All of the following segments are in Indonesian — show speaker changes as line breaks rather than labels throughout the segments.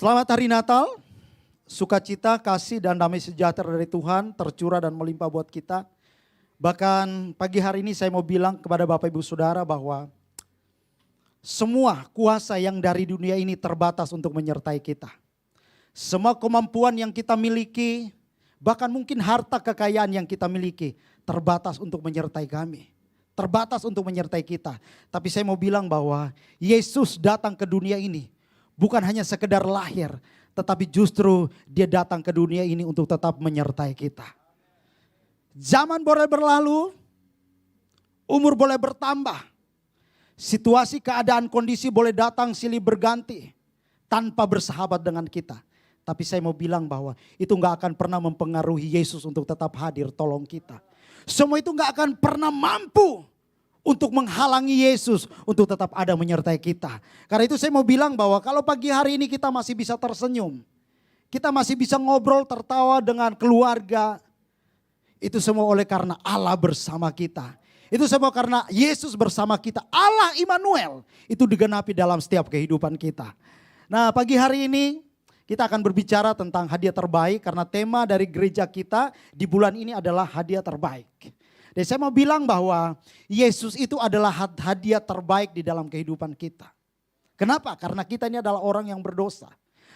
Selamat hari Natal, sukacita, kasih dan damai sejahtera dari Tuhan tercurah dan melimpah buat kita. Bahkan pagi hari ini saya mau bilang kepada Bapak Ibu Saudara bahwa semua kuasa yang dari dunia ini terbatas untuk menyertai kita. Semua kemampuan yang kita miliki, bahkan mungkin harta kekayaan yang kita miliki terbatas untuk menyertai kami. Terbatas untuk menyertai kita. Tapi saya mau bilang bahwa Yesus datang ke dunia ini bukan hanya sekedar lahir, tetapi justru dia datang ke dunia ini untuk tetap menyertai kita. Zaman boleh berlalu, umur boleh bertambah, situasi, keadaan, kondisi boleh datang silih berganti tanpa bersahabat dengan kita. Tapi saya mau bilang bahwa itu gak akan pernah mempengaruhi Yesus untuk tetap hadir tolong kita. Semua itu gak akan pernah mampu untuk menghalangi Yesus untuk tetap ada menyertai kita. Karena itu saya mau bilang bahwa kalau pagi hari ini kita masih bisa tersenyum, kita masih bisa ngobrol tertawa dengan keluarga, itu semua oleh karena Allah bersama kita. Itu semua karena Yesus bersama kita. Allah Immanuel itu digenapi dalam setiap kehidupan kita. Nah, pagi hari ini kita akan berbicara tentang hadiah terbaik karena tema dari gereja kita di bulan ini adalah hadiah terbaik. Dan saya mau bilang bahwa Yesus itu adalah hadiah terbaik di dalam kehidupan kita. Kenapa? Karena kita ini adalah orang yang berdosa.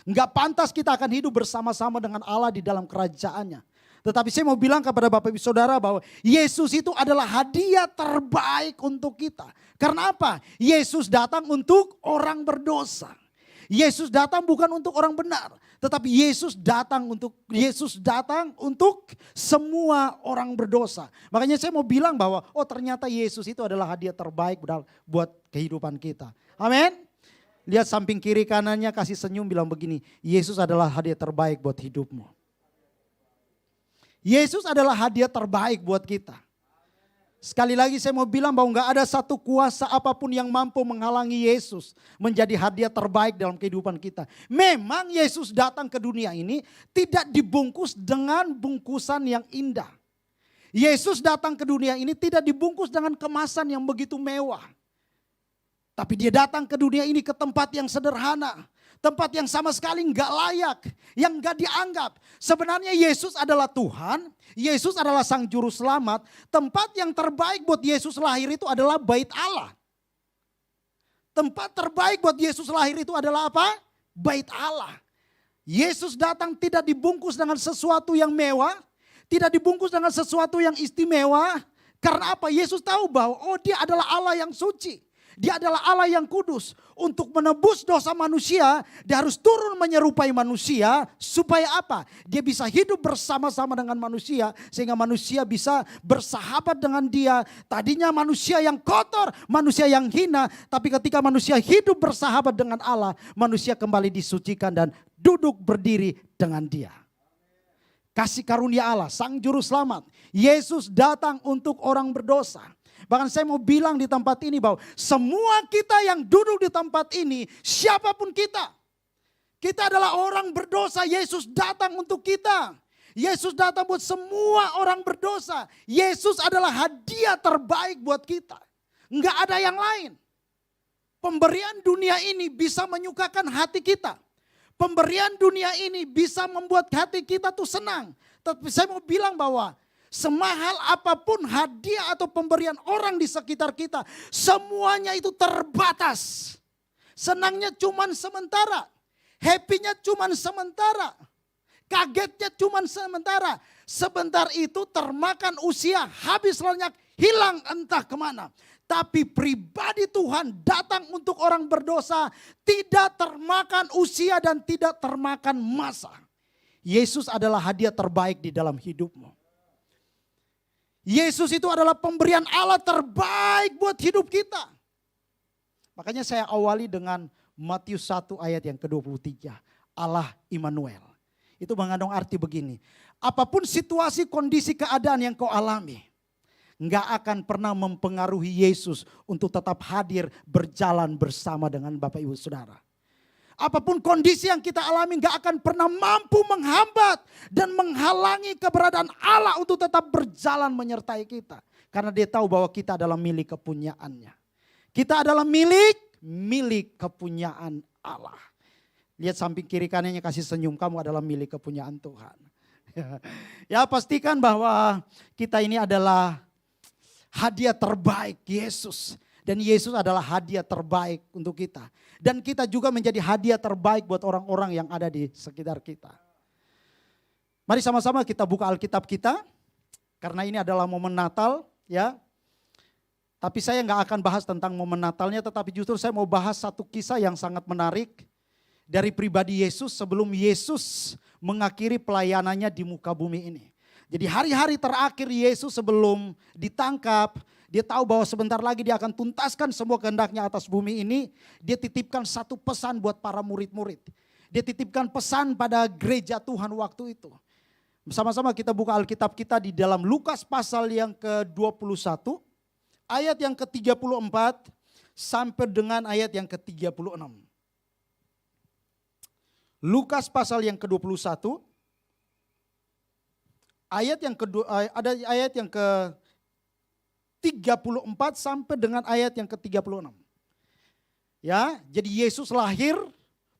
Enggak pantas kita akan hidup bersama-sama dengan Allah di dalam kerajaannya. Tetapi saya mau bilang kepada Bapak Ibu Saudara bahwa Yesus itu adalah hadiah terbaik untuk kita. Karena apa? Yesus datang untuk orang berdosa. Yesus datang bukan untuk orang benar, tetapi Yesus datang untuk semua orang berdosa. Makanya saya mau bilang bahwa ternyata Yesus itu adalah hadiah terbaik buat kehidupan kita. Amin. Lihat samping kiri kanannya, kasih senyum, bilang begini, Yesus adalah hadiah terbaik buat hidupmu. Yesus adalah hadiah terbaik buat kita. Sekali lagi saya mau bilang bahwa gak ada satu kuasa apapun yang mampu menghalangi Yesus menjadi hadiah terbaik dalam kehidupan kita. Memang Yesus datang ke dunia ini tidak dibungkus dengan bungkusan yang indah. Yesus datang ke dunia ini tidak dibungkus dengan kemasan yang begitu mewah. Tapi dia datang ke dunia ini ke tempat yang sederhana. Tempat yang sama sekali gak layak, yang gak dianggap. Sebenarnya Yesus adalah Tuhan, Yesus adalah Sang Juru Selamat. Tempat yang terbaik buat Yesus lahir itu adalah Bait Allah. Tempat terbaik buat Yesus lahir itu adalah apa? Bait Allah. Yesus datang tidak dibungkus dengan sesuatu yang mewah, tidak dibungkus dengan sesuatu yang istimewa. Karena apa? Yesus tahu bahwa dia adalah Allah yang suci. Dia adalah Allah yang kudus. Untuk menebus dosa manusia, dia harus turun menyerupai manusia. Supaya apa? Dia bisa hidup bersama-sama dengan manusia. Sehingga manusia bisa bersahabat dengan dia. Tadinya manusia yang kotor, manusia yang hina. Tapi ketika manusia hidup bersahabat dengan Allah, manusia kembali disucikan dan duduk berdiri dengan dia. Kasih karunia Allah, Sang Juru Selamat. Yesus datang untuk orang berdosa. Bahkan saya mau bilang di tempat ini bahwa semua kita yang duduk di tempat ini, siapapun kita. Kita adalah orang berdosa, Yesus datang untuk kita. Yesus datang buat semua orang berdosa. Yesus adalah hadiah terbaik buat kita. Enggak ada yang lain. Pemberian dunia ini bisa menyukakan hati kita. Pemberian dunia ini bisa membuat hati kita tuh senang. Tapi saya mau bilang bahwa semahal apapun hadiah atau pemberian orang di sekitar kita, semuanya itu terbatas. Senangnya cuman sementara, happy-nya cuman sementara, kagetnya cuman sementara. Sebentar itu termakan usia, habis lenyap, hilang entah kemana. Tapi pribadi Tuhan datang untuk orang berdosa, tidak termakan usia dan tidak termakan masa. Yesus adalah hadiah terbaik di dalam hidupmu. Yesus itu adalah pemberian Allah terbaik buat hidup kita. Makanya saya awali dengan Matius 1 ayat yang ke-23. Allah Immanuel. Itu mengandung arti begini. Apapun situasi, kondisi, keadaan yang kau alami, nggak akan pernah mempengaruhi Yesus untuk tetap hadir berjalan bersama dengan Bapak Ibu Saudara. Apapun kondisi yang kita alami gak akan pernah mampu menghambat dan menghalangi keberadaan Allah untuk tetap berjalan menyertai kita. Karena dia tahu bahwa kita adalah milik kepunyaannya. Kita adalah milik kepunyaan Allah. Lihat samping kiri kanannya, kasih senyum, kamu adalah milik kepunyaan Tuhan. Ya, pastikan bahwa kita ini adalah hadiah terbaik Yesus. Dan Yesus adalah hadiah terbaik untuk kita. Dan kita juga menjadi hadiah terbaik buat orang-orang yang ada di sekitar kita. Mari sama-sama kita buka Alkitab kita. Karena ini adalah momen Natal, ya. Tapi saya nggak akan bahas tentang momen Natalnya, tetapi justru saya mau bahas satu kisah yang sangat menarik dari pribadi Yesus sebelum Yesus mengakhiri pelayanannya di muka bumi ini. Jadi hari-hari terakhir Yesus sebelum ditangkap, dia tahu bahwa sebentar lagi dia akan tuntaskan semua kehendaknya atas bumi ini. Dia titipkan satu pesan buat para murid-murid. Dia titipkan pesan pada gereja Tuhan waktu itu. Bersama-sama kita buka Alkitab kita di dalam Lukas pasal yang ke-21. Ayat yang ke-34 sampai dengan ayat yang ke-36. Lukas pasal yang ke-21. Ada ayat yang ke-34 sampai dengan ayat yang ke-36. Ya, jadi Yesus lahir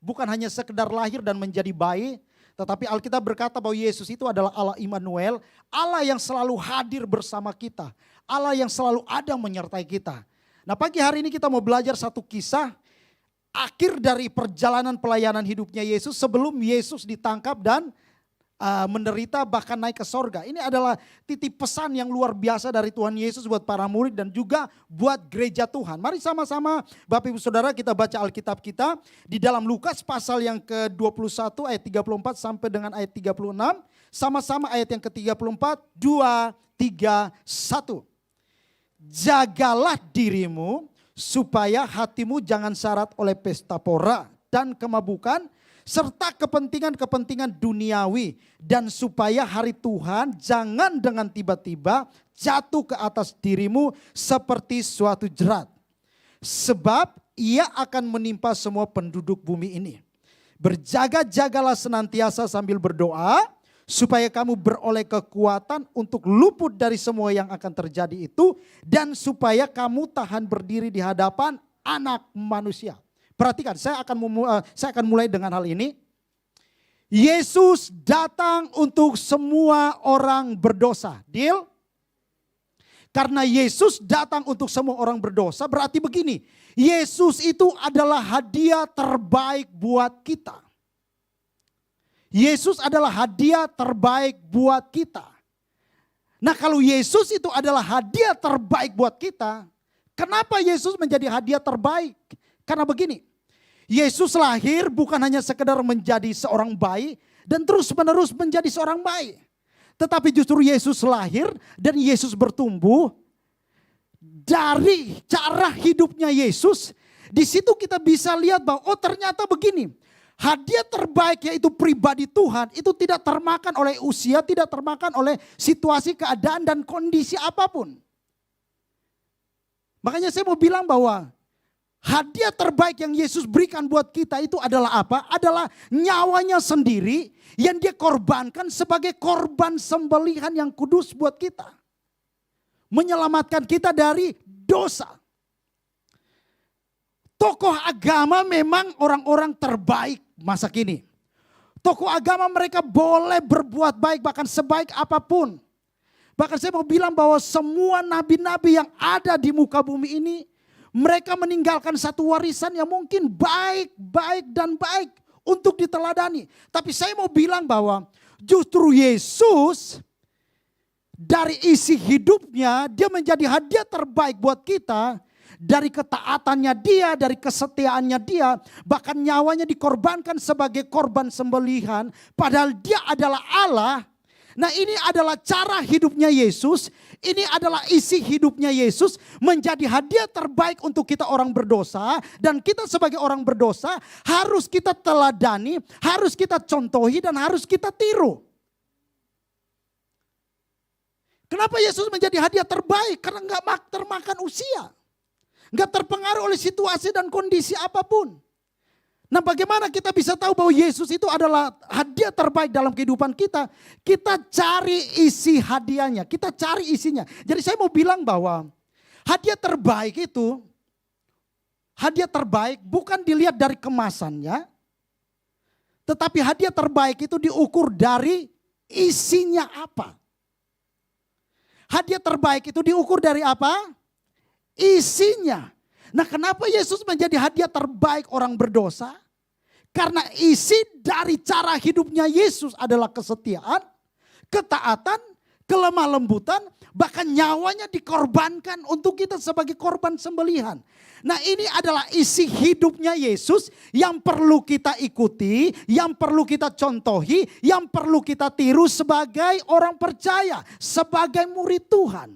bukan hanya sekedar lahir dan menjadi bayi, tetapi Alkitab berkata bahwa Yesus itu adalah Allah Immanuel, Allah yang selalu hadir bersama kita, Allah yang selalu ada menyertai kita. Nah, pagi hari ini kita mau belajar satu kisah akhir dari perjalanan pelayanan hidupnya Yesus sebelum Yesus ditangkap dan menderita bahkan naik ke sorga. Ini adalah titip pesan yang luar biasa dari Tuhan Yesus buat para murid dan juga buat gereja Tuhan. Mari sama-sama Bapak Ibu Saudara kita baca Alkitab kita di dalam Lukas pasal yang ke-21 ayat 34 sampai dengan ayat 36. Sama-sama ayat yang ke-34, 2, 3, 1. Jagalah dirimu supaya hatimu jangan syarat oleh pesta pora dan kemabukan serta kepentingan-kepentingan duniawi, dan supaya hari Tuhan jangan dengan tiba-tiba jatuh ke atas dirimu seperti suatu jerat. Sebab ia akan menimpa semua penduduk bumi ini. Berjaga-jagalah senantiasa sambil berdoa, supaya kamu beroleh kekuatan untuk luput dari semua yang akan terjadi itu, dan supaya kamu tahan berdiri di hadapan Anak Manusia. Perhatikan, saya akan mulai dengan hal ini. Yesus datang untuk semua orang berdosa. Deal? Karena Yesus datang untuk semua orang berdosa, berarti begini. Yesus itu adalah hadiah terbaik buat kita. Yesus adalah hadiah terbaik buat kita. Nah, kalau Yesus itu adalah hadiah terbaik buat kita, kenapa Yesus menjadi hadiah terbaik? Karena begini, Yesus lahir bukan hanya sekedar menjadi seorang bayi dan terus menerus menjadi seorang bayi. Tetapi justru Yesus lahir dan Yesus bertumbuh. Dari cara hidupnya Yesus, di situ kita bisa lihat bahwa oh ternyata begini. Hadiah terbaik yaitu pribadi Tuhan itu tidak termakan oleh usia, tidak termakan oleh situasi, keadaan dan kondisi apapun. Makanya saya mau bilang bahwa hadiah terbaik yang Yesus berikan buat kita itu adalah apa? Adalah nyawanya sendiri yang dia korbankan sebagai korban sembelihan yang kudus buat kita. Menyelamatkan kita dari dosa. Tokoh agama memang orang-orang terbaik masa kini. Tokoh agama mereka boleh berbuat baik bahkan sebaik apapun. Bahkan saya mau bilang bahwa semua nabi-nabi yang ada di muka bumi ini, mereka meninggalkan satu warisan yang mungkin baik dan baik untuk diteladani. Tapi saya mau bilang bahwa justru Yesus dari isi hidupnya dia menjadi hadiah terbaik buat kita. Dari ketaatannya dia, dari kesetiaannya dia, bahkan nyawanya dikorbankan sebagai korban sembelihan. Padahal dia adalah Allah. Nah, ini adalah cara hidupnya Yesus. Ini adalah isi hidupnya Yesus menjadi hadiah terbaik untuk kita orang berdosa. Dan kita sebagai orang berdosa harus kita teladani, harus kita contohi dan harus kita tiru. Kenapa Yesus menjadi hadiah terbaik? Karena gak termakan usia. Gak terpengaruh oleh situasi dan kondisi apapun. Nah, bagaimana kita bisa tahu bahwa Yesus itu adalah hadiah terbaik dalam kehidupan kita? Kita cari isi hadiahnya, kita cari isinya. Jadi saya mau bilang bahwa hadiah terbaik itu, hadiah terbaik bukan dilihat dari kemasannya, Tetapi hadiah terbaik itu diukur dari isinya apa. Hadiah terbaik itu diukur dari apa? Isinya. Nah, kenapa Yesus menjadi hadiah terbaik orang berdosa? Karena isi dari cara hidupnya Yesus adalah kesetiaan, ketaatan, kelemah lembutan, bahkan nyawanya dikorbankan untuk kita sebagai korban sembelihan. Nah, ini adalah isi hidupnya Yesus yang perlu kita ikuti, yang perlu kita contohi, yang perlu kita tiru sebagai orang percaya, sebagai murid Tuhan.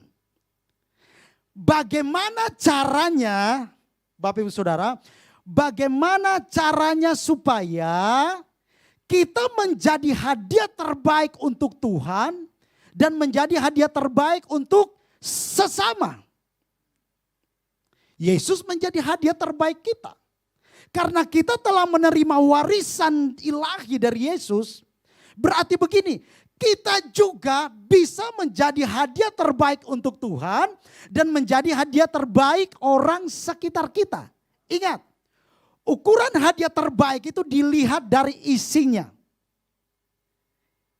Bagaimana caranya, Bapak Ibu Saudara, bagaimana caranya supaya kita menjadi hadiah terbaik untuk Tuhan dan menjadi hadiah terbaik untuk sesama. Yesus menjadi hadiah terbaik kita. Karena kita telah menerima warisan ilahi dari Yesus. Berarti begini, kita juga bisa menjadi hadiah terbaik untuk Tuhan dan menjadi hadiah terbaik orang sekitar kita. Ingat, ukuran hadiah terbaik itu dilihat dari isinya.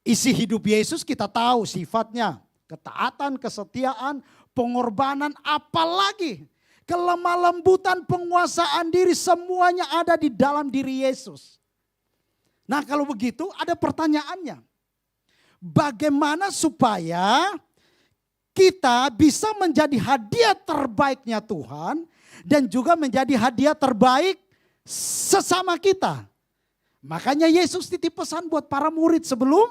Isi hidup Yesus kita tahu sifatnya, ketaatan, kesetiaan, pengorbanan, apalagi kelemah lembutan, penguasaan diri, semuanya ada di dalam diri Yesus. Nah, kalau begitu ada pertanyaannya. Bagaimana supaya kita bisa menjadi hadiah terbaiknya Tuhan dan juga menjadi hadiah terbaik sesama kita? Makanya Yesus titip pesan buat para murid sebelum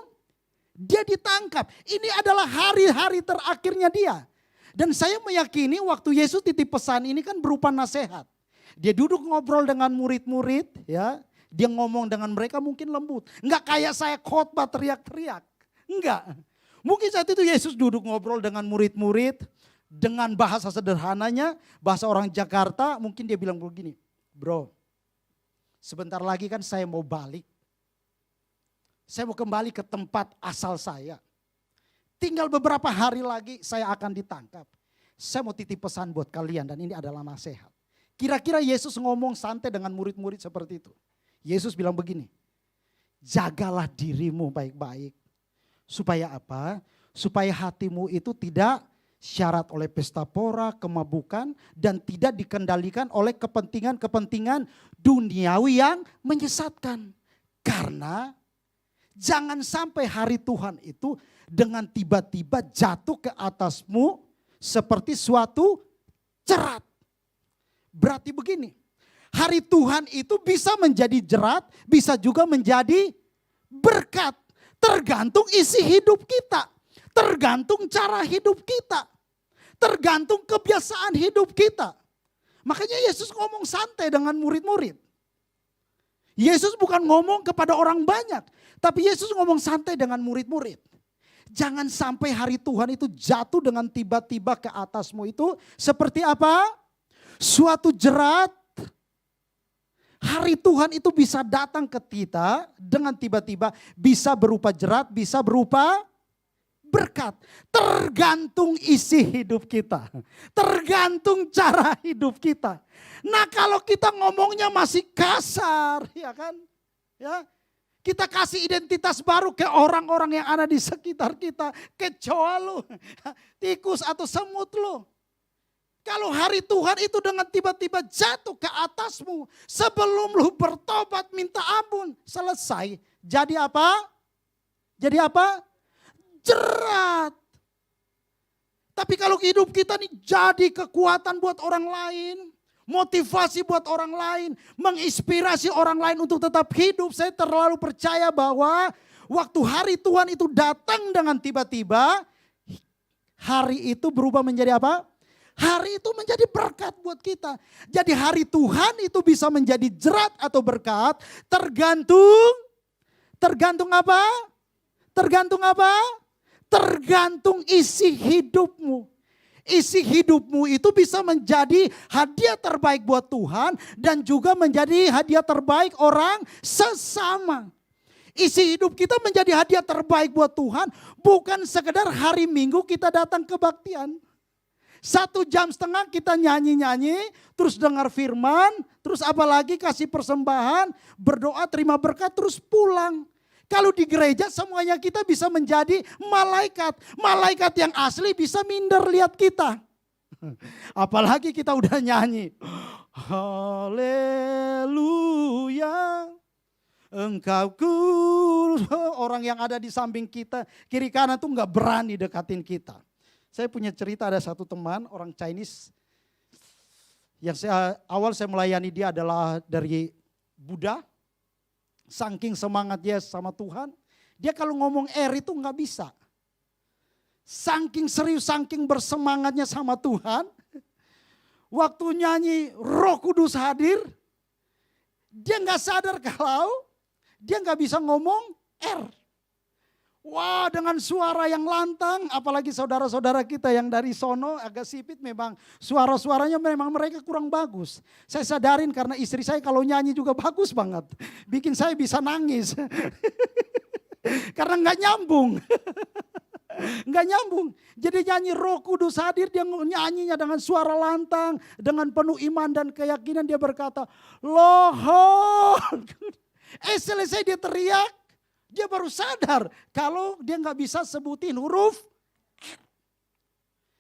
dia ditangkap. Ini adalah hari-hari terakhirnya dia. Dan saya meyakini waktu Yesus titip pesan ini kan berupa nasihat. Dia duduk ngobrol dengan murid-murid, ya. Dia ngomong dengan mereka mungkin lembut. Enggak kayak saya khotbah teriak-teriak. Enggak. Mungkin saat itu Yesus duduk ngobrol dengan murid-murid dengan bahasa sederhananya, bahasa orang Jakarta, mungkin dia bilang begini, "Bro, sebentar lagi kan saya mau balik. Saya mau kembali ke tempat asal saya. Tinggal beberapa hari lagi saya akan ditangkap. Saya mau titip pesan buat kalian dan ini adalah nasihat." Kira-kira Yesus ngomong santai dengan murid-murid seperti itu. Yesus bilang begini, "Jagalah dirimu baik-baik." Supaya apa? Supaya hatimu itu tidak syarat oleh pesta pora, kemabukan, dan tidak dikendalikan oleh kepentingan-kepentingan duniawi yang menyesatkan. Karena jangan sampai hari Tuhan itu dengan tiba-tiba jatuh ke atasmu seperti suatu jerat. Berarti begini, hari Tuhan itu bisa menjadi jerat, bisa juga menjadi berkat. Tergantung isi hidup kita, tergantung cara hidup kita, tergantung kebiasaan hidup kita. Makanya Yesus ngomong santai dengan murid-murid. Yesus bukan ngomong kepada orang banyak, tapi Yesus ngomong santai dengan murid-murid. Jangan sampai hari Tuhan itu jatuh dengan tiba-tiba ke atasmu itu seperti apa? Suatu jerat. Hari Tuhan itu bisa datang ke kita dengan tiba-tiba, bisa berupa jerat, bisa berupa berkat. Tergantung isi hidup kita, tergantung cara hidup kita. Nah, kalau kita ngomongnya masih kasar, ya kan? Ya, kita kasih identitas baru ke orang-orang yang ada di sekitar kita. Kecoa lu, tikus atau semut lu. Kalau hari Tuhan itu dengan tiba-tiba jatuh ke atasmu. Sebelum lu bertobat minta ampun. Selesai. Jadi apa? Jadi apa? Jerat. Tapi kalau hidup kita nih jadi kekuatan buat orang lain. Motivasi buat orang lain. Menginspirasi orang lain untuk tetap hidup. Saya terlalu percaya bahwa waktu hari Tuhan itu datang dengan tiba-tiba. Hari itu berubah menjadi apa? Hari itu menjadi berkat buat kita. Jadi hari Tuhan itu bisa menjadi jerat atau berkat. Tergantung apa? Tergantung apa? Tergantung isi hidupmu. Isi hidupmu itu bisa menjadi hadiah terbaik buat Tuhan. Dan juga menjadi hadiah terbaik orang sesama. Isi hidup kita menjadi hadiah terbaik buat Tuhan. Bukan sekedar hari Minggu kita datang kebaktian. 1,5 jam kita nyanyi-nyanyi, terus dengar firman, terus apalagi kasih persembahan, berdoa, terima berkat, terus pulang. Kalau di gereja semuanya kita bisa menjadi malaikat. Malaikat yang asli bisa minder lihat kita. Apalagi kita udah nyanyi. Haleluya. Engkau kudus. Orang yang ada di samping kita, kiri kanan tuh gak berani dekatin kita. Saya punya cerita, ada satu teman orang Chinese. Yang awal saya melayani dia adalah dari Buddha. Saking semangat dia sama Tuhan. Dia kalau ngomong itu gak bisa. Saking serius, saking bersemangatnya sama Tuhan. Waktu nyanyi Roh Kudus hadir. Dia gak sadar kalau dia gak bisa ngomong R. Wah, dengan suara yang lantang, apalagi saudara-saudara kita yang dari sono agak sipit, memang suara-suaranya memang mereka kurang bagus. Saya sadarin karena istri saya kalau nyanyi juga bagus banget. Bikin saya bisa nangis. Karena gak nyambung. Gak nyambung. Jadi nyanyi Roh Kudus hadir, dia nyanyinya dengan suara lantang, dengan penuh iman dan keyakinan dia berkata, Lord. Selesai dia teriak, dia baru sadar kalau dia gak bisa sebutin huruf.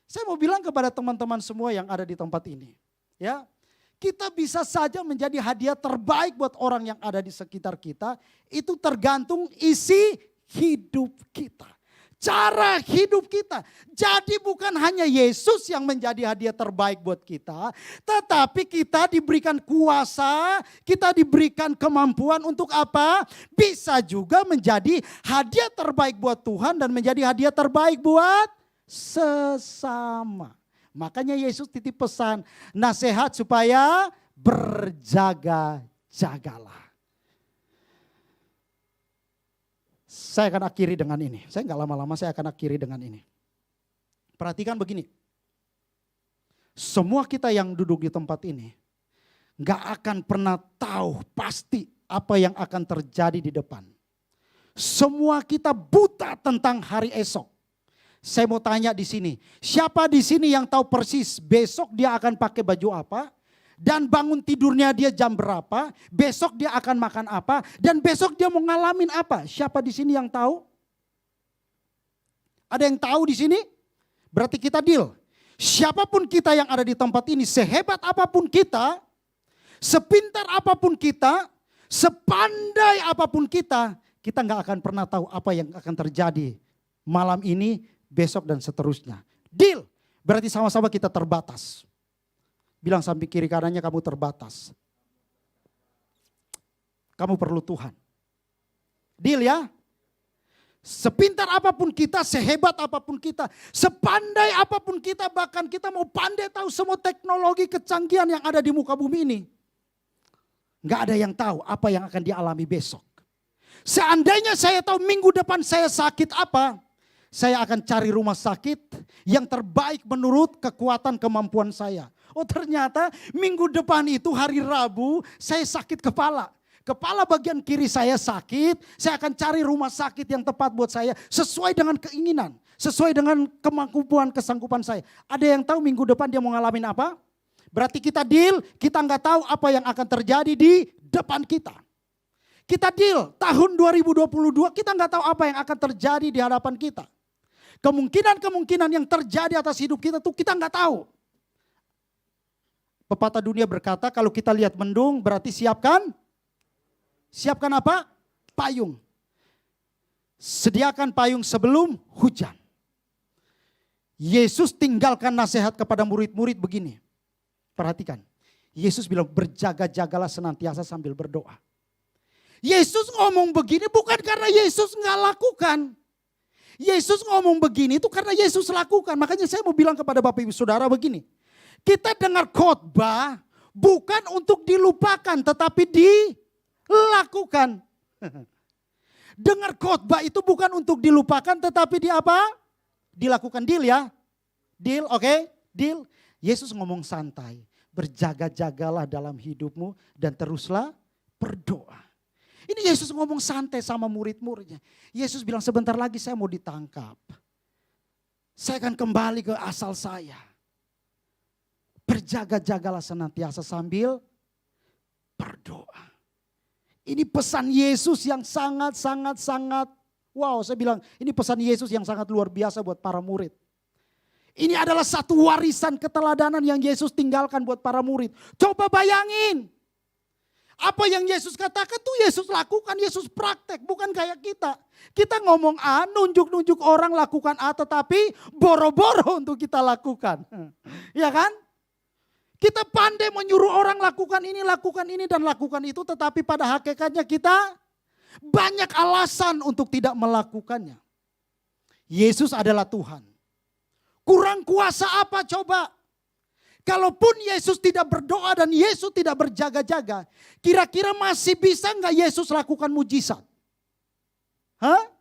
Saya mau bilang kepada teman-teman semua yang ada di tempat ini, ya, kita bisa saja menjadi hadiah terbaik buat orang yang ada di sekitar kita. Itu tergantung isi hidup kita. Cara hidup kita. Jadi bukan hanya Yesus yang menjadi hadiah terbaik buat kita. Tetapi kita diberikan kuasa, kita diberikan kemampuan untuk apa? Bisa juga menjadi hadiah terbaik buat Tuhan dan menjadi hadiah terbaik buat sesama. Makanya Yesus titip pesan, nasihat supaya berjaga-jagalah. Saya akan akhiri dengan ini. Saya nggak lama-lama, saya akan akhiri dengan ini. Perhatikan begini. Semua kita yang duduk di tempat ini nggak akan pernah tahu pasti apa yang akan terjadi di depan. Semua kita buta tentang hari esok. Saya mau tanya di sini, siapa di sini yang tahu persis besok dia akan pakai baju apa? Dan bangun tidurnya dia jam berapa, besok dia akan makan apa, dan besok dia mau ngalamin apa. Siapa di sini yang tahu? Ada yang tahu di sini? Berarti kita deal. Siapapun kita yang ada di tempat ini, sehebat apapun kita, sepintar apapun kita, sepandai apapun kita nggak akan pernah tahu apa yang akan terjadi malam ini, besok dan seterusnya. Deal. Berarti sama-sama kita terbatas. Bilang samping kiri kanannya, kamu terbatas. Kamu perlu Tuhan. Deal ya. Sepintar apapun kita, sehebat apapun kita, sepandai apapun kita, bahkan kita mau pandai tahu semua teknologi kecanggihan yang ada di muka bumi ini. Gak ada yang tahu apa yang akan dialami besok. Seandainya saya tahu minggu depan saya sakit apa, saya akan cari rumah sakit yang terbaik menurut kekuatan kemampuan saya. Oh ternyata minggu depan itu hari Rabu saya sakit kepala. Kepala bagian kiri saya sakit, saya akan cari rumah sakit yang tepat buat saya. Sesuai dengan keinginan, sesuai dengan kemampuan kesanggupan saya. Ada yang tahu minggu depan dia mau ngalamin apa? Berarti kita deal, kita nggak tahu apa yang akan terjadi di depan kita. Kita deal, tahun 2022 kita nggak tahu apa yang akan terjadi di hadapan kita. Kemungkinan-kemungkinan yang terjadi atas hidup kita tuh kita nggak tahu. Pepatah dunia berkata kalau kita lihat mendung berarti siapkan apa? Payung. Sediakan payung sebelum hujan. Yesus tinggalkan nasihat kepada murid-murid begini. Perhatikan. Yesus bilang berjaga-jagalah senantiasa sambil berdoa. Yesus ngomong begini bukan karena Yesus nggak lakukan. Yesus ngomong begini itu karena Yesus lakukan. Makanya saya mau bilang kepada Bapak Ibu Saudara begini. Kita dengar khotbah bukan untuk dilupakan tetapi dilakukan. Dengar khotbah itu bukan untuk dilupakan tetapi di apa? Dilakukan. Deal ya? Deal, oke? Deal. Yesus ngomong santai. Berjaga-jagalah dalam hidupmu dan teruslah berdoa. Ini Yesus ngomong santai sama murid-muridnya. Yesus bilang sebentar lagi saya mau ditangkap. Saya akan kembali ke asal saya. Berjaga-jagalah senantiasa sambil berdoa. Ini pesan Yesus yang sangat, wow, saya bilang ini pesan Yesus yang sangat luar biasa buat para murid. Ini adalah satu warisan keteladanan yang Yesus tinggalkan buat para murid. Coba bayangin. Apa yang Yesus katakan tuh Yesus lakukan, Yesus praktek. Bukan kayak kita. Kita ngomong A, nunjuk-nunjuk orang lakukan A, tetapi boro-boro untuk kita lakukan. Ya kan? Kita pandai menyuruh orang lakukan ini, dan lakukan itu. Tetapi pada hakikatnya kita banyak alasan untuk tidak melakukannya. Yesus adalah Tuhan. Kurang kuasa apa coba? Kalaupun Yesus tidak berdoa dan Yesus tidak berjaga-jaga, kira-kira masih bisa nggak Yesus lakukan mujizat? Hah?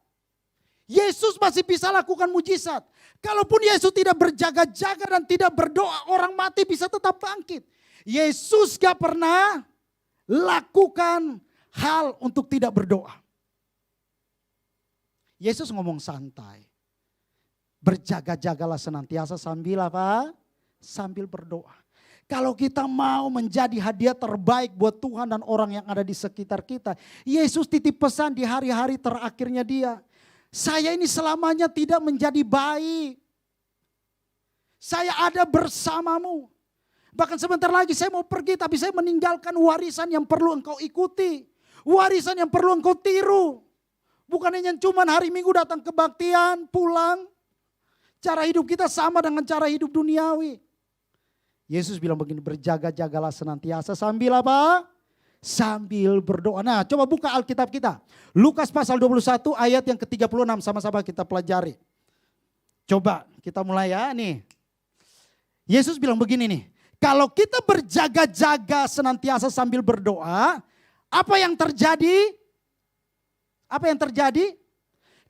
Yesus masih bisa lakukan mujizat. Kalaupun Yesus tidak berjaga-jaga dan tidak berdoa, orang mati bisa tetap bangkit. Yesus gak pernah lakukan hal untuk tidak berdoa. Yesus ngomong santai. Berjaga-jagalah senantiasa sambil apa? Sambil berdoa. Kalau kita mau menjadi hadiah terbaik buat Tuhan dan orang yang ada di sekitar kita. Yesus titip pesan di hari-hari terakhirnya dia. Saya ini selamanya tidak menjadi baik. Saya ada bersamamu. Bahkan sebentar lagi saya mau pergi, tapi saya meninggalkan warisan yang perlu engkau ikuti. Warisan yang perlu engkau tiru. Bukan hanya cuma hari Minggu datang kebaktian, pulang. Cara hidup kita sama dengan cara hidup duniawi. Yesus bilang begini, berjaga-jagalah senantiasa sambil apa? Sambil berdoa. Nah, coba buka Alkitab kita. Lukas pasal 21 ayat yang ke-36, sama-sama kita pelajari. Coba kita mulai ya nih. Yesus bilang begini nih, kalau kita berjaga-jaga senantiasa sambil berdoa, apa yang terjadi? Apa yang terjadi?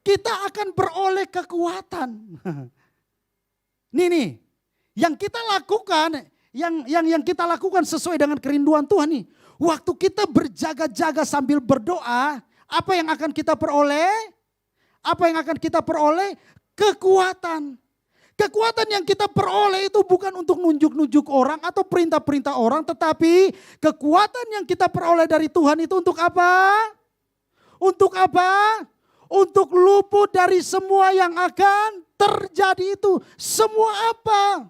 Kita akan beroleh kekuatan. Nih, yang kita lakukan, yang kita lakukan sesuai dengan kerinduan Tuhan nih. Waktu kita berjaga-jaga sambil berdoa, apa yang akan kita peroleh? Apa yang akan kita peroleh? Kekuatan. Kekuatan yang kita peroleh itu bukan untuk nunjuk-nunjuk orang atau perintah-perintah orang, tetapi kekuatan yang kita peroleh dari Tuhan itu untuk apa? Untuk apa? Untuk luput dari semua yang akan terjadi itu. Semua apa?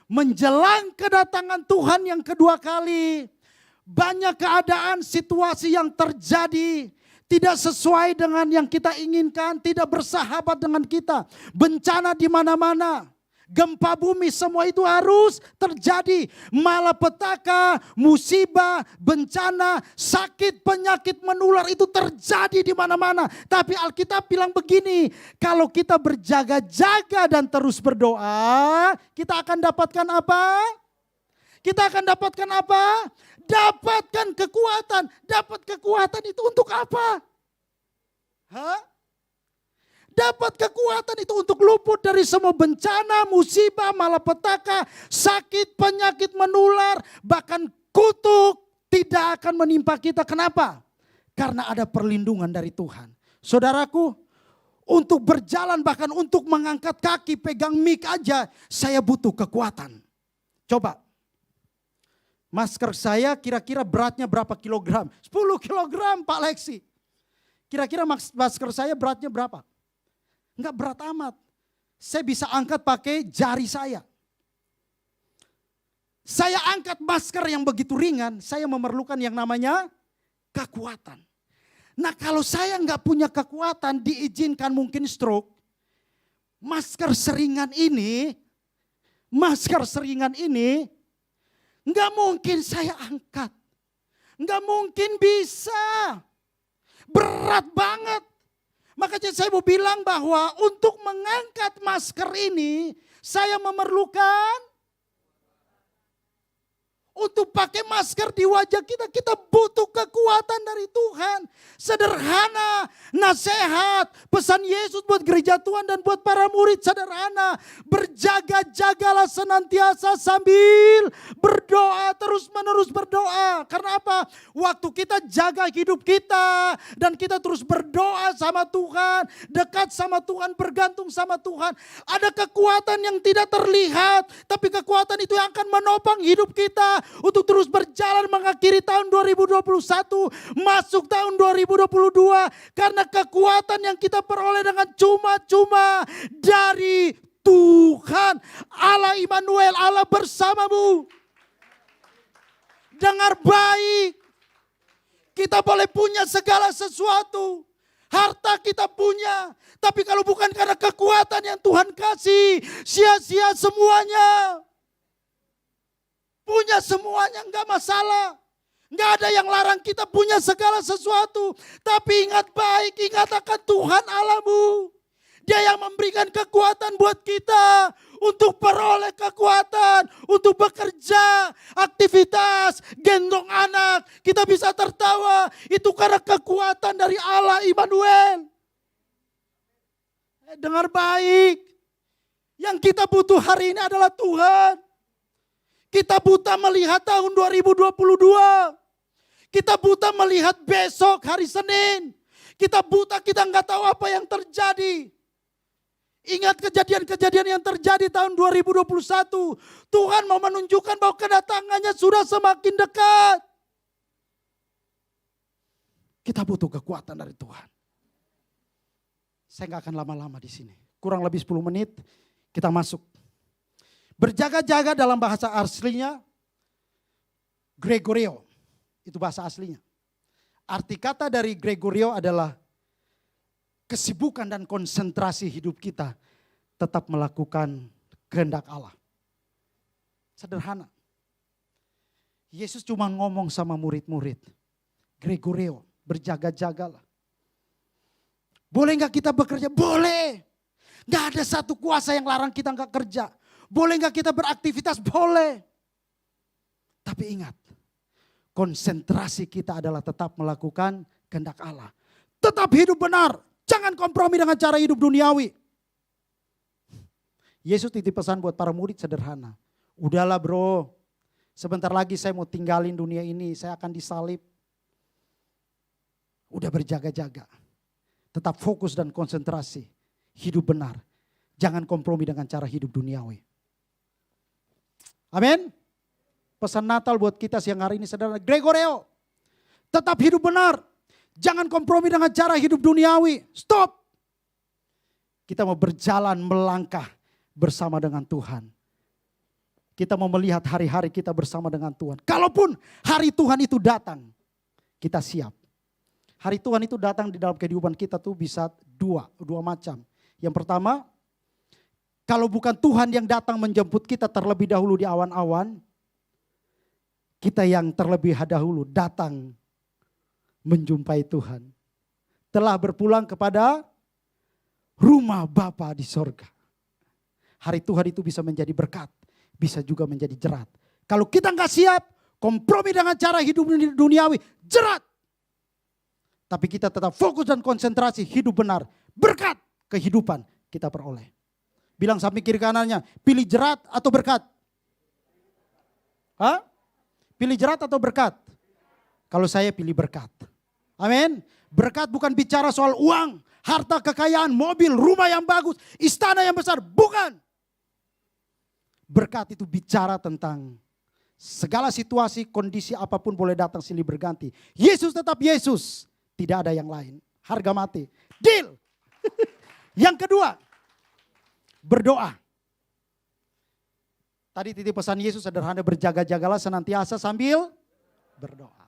Menjelang kedatangan Tuhan yang kedua kali. Banyak keadaan situasi yang terjadi. Tidak sesuai dengan yang kita inginkan. Tidak bersahabat dengan kita. Bencana di mana-mana. Gempa bumi semua itu harus terjadi. Malapetaka, musibah, bencana, sakit, penyakit menular itu terjadi di mana-mana. Tapi Alkitab bilang begini, kalau kita berjaga-jaga dan terus berdoa, kita akan dapatkan apa? Kita akan dapatkan apa? Dapatkan kekuatan. Dapat kekuatan itu untuk apa? Hah? Dapat kekuatan itu untuk luput dari semua bencana, musibah, malapetaka, sakit, penyakit menular, bahkan kutuk tidak akan menimpa kita. Kenapa? Karena ada perlindungan dari Tuhan. Saudaraku, untuk berjalan bahkan untuk mengangkat kaki, pegang mic aja, saya butuh kekuatan. Coba, masker saya kira-kira beratnya berapa kilogram? 10 kilogram Pak Lexi. Kira-kira masker saya beratnya berapa? Enggak berat amat. Saya bisa angkat pakai jari saya. Saya angkat masker yang begitu ringan, saya memerlukan yang namanya kekuatan. Nah kalau saya enggak punya kekuatan, diizinkan mungkin stroke. Masker seringan ini enggak mungkin saya angkat. Enggak mungkin bisa. Berat banget. Makanya saya mau bilang bahwa untuk mengangkat masker ini saya memerlukan untuk pakai masker di wajah kita. Kita butuh kekuatan dari Tuhan. Sederhana, nasihat, pesan Yesus buat gereja Tuhan dan buat para murid sederhana. Berjaga-jagalah senantiasa sambil berdoa, terus menerus berdoa. Karena apa? Waktu kita jaga hidup kita dan kita terus berdoa sama Tuhan, dekat sama Tuhan, bergantung sama Tuhan. Ada kekuatan yang tidak terlihat, tapi kekuatan itu yang akan menopang hidup kita untuk terus berjalan mengakhiri tahun 2021, masuk tahun 2022. Karena kekuatan yang kita peroleh dengan cuma-cuma dari Tuhan. Allah Immanuel, Allah bersamamu. Dengar baik, kita boleh punya segala sesuatu. Harta kita punya, tapi kalau bukan karena kekuatan yang Tuhan kasih, sia-sia semuanya. Punya semuanya enggak masalah. Enggak ada yang larang kita punya segala sesuatu. Tapi ingat baik, ingat akan Tuhan Allahmu. Dia yang memberikan kekuatan buat kita untuk peroleh kekuatan, untuk bekerja, aktivitas, gendong anak. Kita bisa tertawa, itu karena kekuatan dari Allah Immanuel. Dengar baik, yang kita butuh hari ini adalah Tuhan. Kita buta melihat tahun 2022. Kita buta melihat besok hari Senin. Kita buta, kita nggak tahu apa yang terjadi. Ingat kejadian-kejadian yang terjadi tahun 2021. Tuhan mau menunjukkan bahwa kedatangannya sudah semakin dekat. Kita butuh kekuatan dari Tuhan. Saya nggak akan lama-lama di sini. Kurang lebih 10 menit kita masuk. Berjaga-jaga dalam bahasa aslinya Gregorio. Itu bahasa aslinya. Arti kata dari Gregorio adalah kesibukan dan konsentrasi hidup kita tetap melakukan kehendak Allah. Sederhana. Yesus cuma ngomong sama murid-murid. Gregorio, berjaga-jagalah. Boleh gak kita bekerja? Boleh. Gak ada satu kuasa yang larang kita gak kerja. Boleh gak kita beraktivitas? Boleh. Tapi ingat, konsentrasi kita adalah tetap melakukan kehendak Allah. Tetap hidup benar. Jangan kompromi dengan cara hidup duniawi. Yesus titip pesan buat para murid sederhana. Udahlah bro, sebentar lagi saya mau tinggalin dunia ini. Saya akan disalib. Udah berjaga-jaga. Tetap fokus dan konsentrasi. Hidup benar. Jangan kompromi dengan cara hidup duniawi. Amin. Pesan Natal buat kita siang hari ini saudara. Gregorio, tetap hidup benar. Jangan kompromi dengan cara hidup duniawi. Stop. Kita mau berjalan melangkah bersama dengan Tuhan. Kita mau melihat hari-hari kita bersama dengan Tuhan. Kalaupun hari Tuhan itu datang, kita siap. Hari Tuhan itu datang di dalam kehidupan kita tuh bisa dua macam. Yang pertama, kalau bukan Tuhan yang datang menjemput kita terlebih dahulu di awan-awan, kita yang terlebih dahulu datang menjumpai Tuhan. Telah berpulang kepada rumah Bapa di sorga. Hari Tuhan itu bisa menjadi berkat, bisa juga menjadi jerat. Kalau kita nggak siap, kompromi dengan cara hidup duniawi, jerat. Tapi kita tetap fokus dan konsentrasi hidup benar, berkat kehidupan kita peroleh. Bilang samping kiri kanannya, pilih jerat atau berkat? Hah? Pilih jerat atau berkat? Kalau saya pilih berkat. Amin. Berkat bukan bicara soal uang, harta kekayaan, mobil, rumah yang bagus, istana yang besar. Bukan. Berkat itu bicara tentang segala situasi, kondisi apapun boleh datang silih berganti. Yesus tetap Yesus. Tidak ada yang lain. Harga mati. Deal. Yang kedua, berdoa. Tadi titip pesan Yesus sederhana, berjaga-jagalah senantiasa sambil berdoa.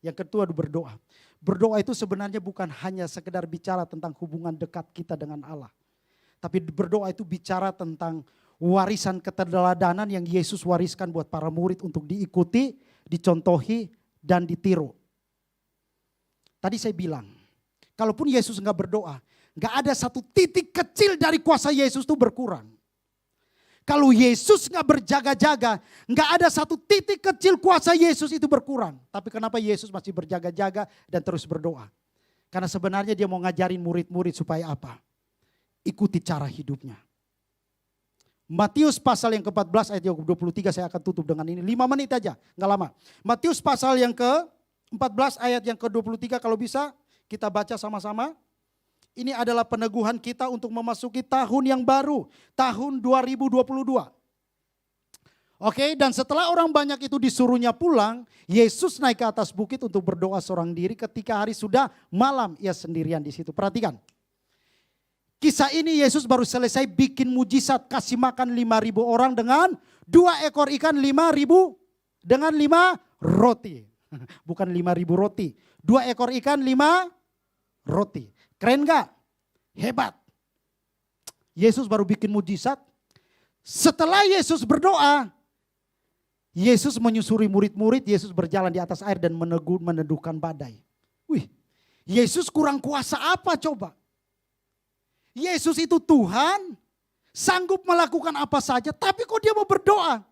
Yang kedua berdoa. Berdoa itu sebenarnya bukan hanya sekedar bicara tentang hubungan dekat kita dengan Allah. Tapi berdoa itu bicara tentang warisan keteladanan yang Yesus wariskan buat para murid untuk diikuti, dicontohi, dan ditiru. Tadi saya bilang, kalaupun Yesus enggak berdoa, enggak ada satu titik kecil dari kuasa Yesus itu berkurang. Kalau Yesus nggak berjaga-jaga, nggak ada satu titik kecil kuasa Yesus itu berkurang. Tapi kenapa Yesus masih berjaga-jaga dan terus berdoa? Karena sebenarnya dia mau ngajarin murid-murid supaya apa? Ikuti cara hidupnya. Matius pasal yang ke-14 ayat yang ke-23, saya akan tutup dengan ini. 5 menit aja, nggak lama. Matius pasal yang ke-14 ayat yang ke-23, kalau bisa kita baca sama-sama. Ini adalah peneguhan kita untuk memasuki tahun yang baru, tahun 2022. Oke, dan setelah orang banyak itu disuruhnya pulang, Yesus naik ke atas bukit untuk berdoa seorang diri. Ketika hari sudah malam, ia sendirian di situ. Perhatikan. Kisah ini Yesus baru selesai bikin mujizat, kasih makan 5.000 orang dengan 2 ekor ikan, 5.000 dengan 5 roti. Bukan 5.000 roti. 2 ekor ikan, 5 roti. Keren gak? Hebat. Yesus baru bikin mujizat. Setelah Yesus berdoa, Yesus menyusuri murid-murid, Yesus berjalan di atas air dan meneduhkan badai. Wih, Yesus kurang kuasa apa coba? Yesus itu Tuhan, sanggup melakukan apa saja, tapi kok dia mau berdoa?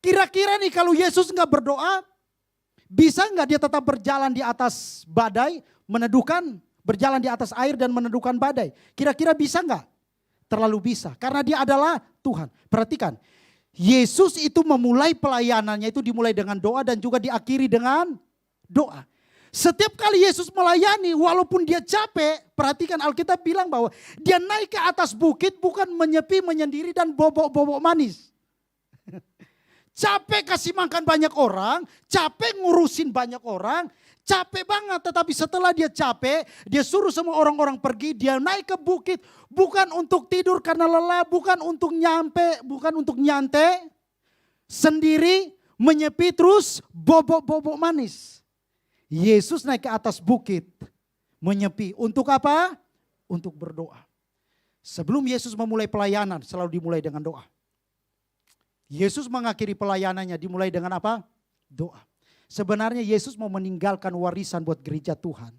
Kira-kira nih kalau Yesus nggak berdoa, bisa nggak dia tetap berjalan di atas badai, meneduhkan, berjalan di atas air dan meneduhkan badai? Kira-kira bisa nggak? Terlalu bisa, karena dia adalah Tuhan. Perhatikan, Yesus itu memulai pelayanannya itu dimulai dengan doa dan juga diakhiri dengan doa. Setiap kali Yesus melayani, walaupun dia capek, perhatikan Alkitab bilang bahwa dia naik ke atas bukit bukan menyepi, menyendiri dan bobok-bobok manis. Capek kasih makan banyak orang, capek ngurusin banyak orang, capek banget. Tetapi setelah dia capek, dia suruh semua orang-orang pergi, dia naik ke bukit. Bukan untuk tidur karena lelah, bukan untuk nyantai, sendiri, menyepi terus bobok-bobok manis. Yesus naik ke atas bukit, menyepi. Untuk apa? Untuk berdoa. Sebelum Yesus memulai pelayanan, selalu dimulai dengan doa. Yesus mengakhiri pelayanannya dimulai dengan apa? Doa. Sebenarnya Yesus mau meninggalkan warisan buat gereja Tuhan.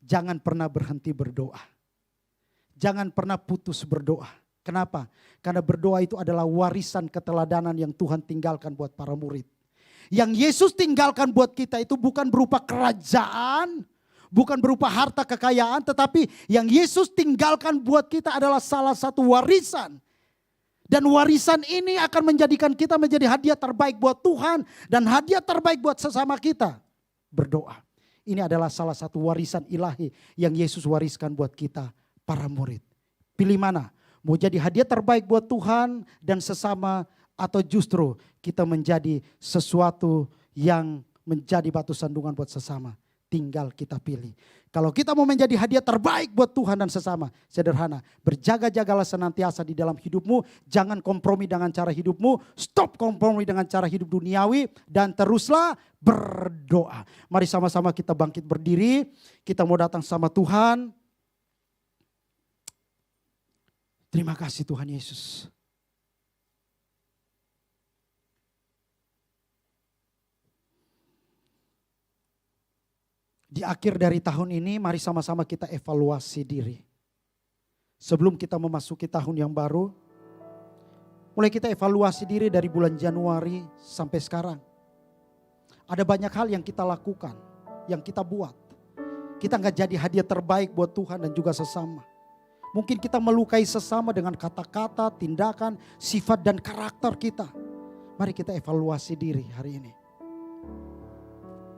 Jangan pernah berhenti berdoa. Jangan pernah putus berdoa. Kenapa? Karena berdoa itu adalah warisan keteladanan yang Tuhan tinggalkan buat para murid. Yang Yesus tinggalkan buat kita itu bukan berupa kerajaan, bukan berupa harta kekayaan, tetapi yang Yesus tinggalkan buat kita adalah salah satu warisan. Dan warisan ini akan menjadikan kita menjadi hadiah terbaik buat Tuhan dan hadiah terbaik buat sesama kita. Berdoa. Ini adalah salah satu warisan ilahi yang Yesus wariskan buat kita, para murid. Pilih mana? Mau jadi hadiah terbaik buat Tuhan dan sesama, atau justru kita menjadi sesuatu yang menjadi batu sandungan buat sesama. Tinggal kita pilih. Kalau kita mau menjadi hadiah terbaik buat Tuhan dan sesama, sederhana. Berjaga-jagalah senantiasa di dalam hidupmu. Jangan kompromi dengan cara hidupmu. Stop kompromi dengan cara hidup duniawi. Dan teruslah berdoa. Mari sama-sama kita bangkit berdiri. Kita mau datang sama Tuhan. Terima kasih Tuhan Yesus. Di akhir dari tahun ini mari sama-sama kita evaluasi diri. Sebelum kita memasuki tahun yang baru, mulai kita evaluasi diri dari bulan Januari sampai sekarang. Ada banyak hal yang kita lakukan, yang kita buat. Kita gak jadi hadiah terbaik buat Tuhan dan juga sesama. Mungkin kita melukai sesama dengan kata-kata, tindakan, sifat dan karakter kita. Mari kita evaluasi diri hari ini.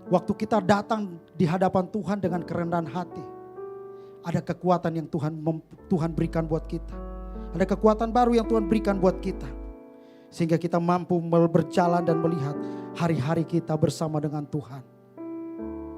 Waktu kita datang di hadapan Tuhan dengan kerendahan hati. Ada kekuatan yang Tuhan berikan buat kita. Ada kekuatan baru yang Tuhan berikan buat kita. Sehingga kita mampu berjalan dan melihat hari-hari kita bersama dengan Tuhan.